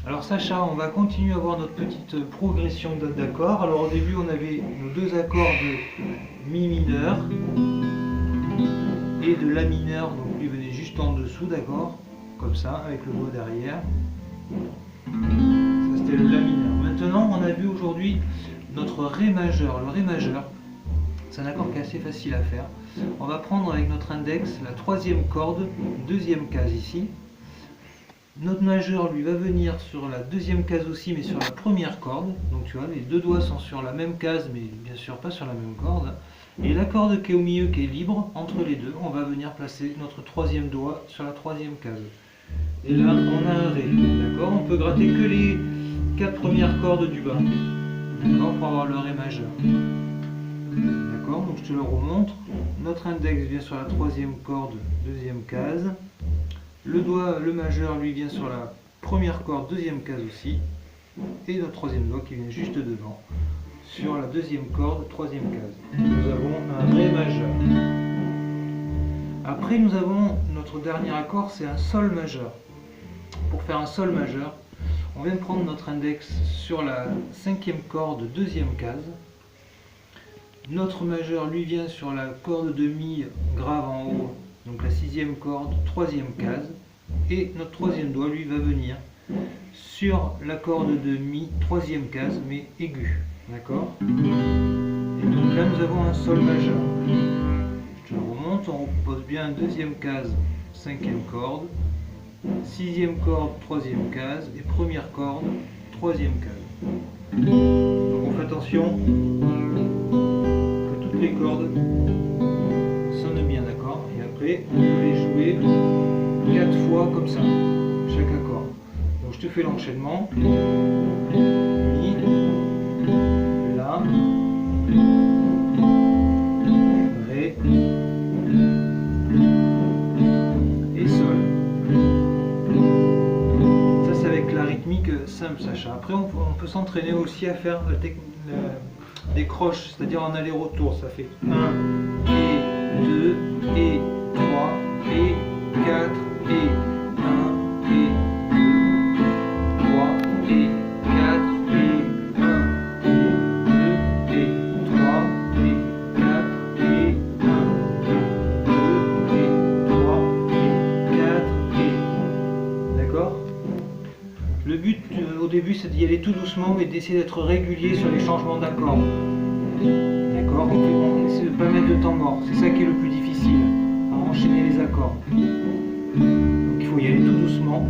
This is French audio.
Alors Sacha, on va continuer à voir notre petite progression d'accords. Alors au début on avait nos deux accords de Mi mineur et de La mineur, donc lui venait juste en dessous, d'accord, comme ça, avec le doigt derrière. Ça c'était le La mineur. Maintenant on a vu aujourd'hui notre Ré majeur. Le Ré majeur, c'est un accord qui est assez facile à faire. On va prendre avec notre index la troisième corde, deuxième case ici. Notre majeur lui va venir sur la deuxième case aussi, mais sur la première corde. Donc tu vois, les deux doigts sont sur la même case, mais bien sûr pas sur la même corde. Et la corde qui est au milieu, qui est libre, entre les deux, on va venir placer notre troisième doigt sur la troisième case. Et là, on a un Ré, d'accord? On peut gratter que les quatre premières cordes du bas, d'accord, pour avoir le Ré majeur. D'accord, donc je te le remontre. Notre index vient sur la troisième corde, deuxième case. Le doigt, le majeur, lui vient sur la première corde, deuxième case aussi. Et notre troisième doigt qui vient juste devant, sur la deuxième corde, troisième case. Nous avons un Ré majeur. Après, nous avons notre dernier accord, c'est un Sol majeur. Pour faire un Sol majeur, on vient de prendre notre index sur la cinquième corde, deuxième case. Notre majeur, lui, vient sur la corde de Mi grave en haut, donc la sixième corde, troisième case, et notre troisième doigt lui va venir sur la corde de Mi, troisième case, mais aiguë, d'accord? Et donc là nous avons un Sol majeur. Je remonte, on repose bien deuxième case, cinquième corde, sixième corde, troisième case, et première corde, troisième case. Donc on fait attention que toutes les cordes sonnent bien, d'accord? Et après on peut les jouer 4 fois comme ça, chaque accord. Donc je te fais l'enchaînement. Mi, La, Ré et Sol. Ça c'est avec la rythmique simple, Sacha. Après on peut s'entraîner aussi à faire des croches, c'est-à-dire en aller-retour. Ça fait 1 et 2 et 3 et 4 et 1 et 2, 3 et 4 et 1 et 2 et 3 et 4 et 1 et 2 et 3 et 4 et... D'accord? Le but au début c'est d'y aller tout doucement mais d'essayer d'être régulier sur les changements d'accords. D'accord? On essaie de ne pas mettre de temps mort, c'est ça qui est le plus difficile, à enchaîner les accords. Donc il faut y aller tout doucement.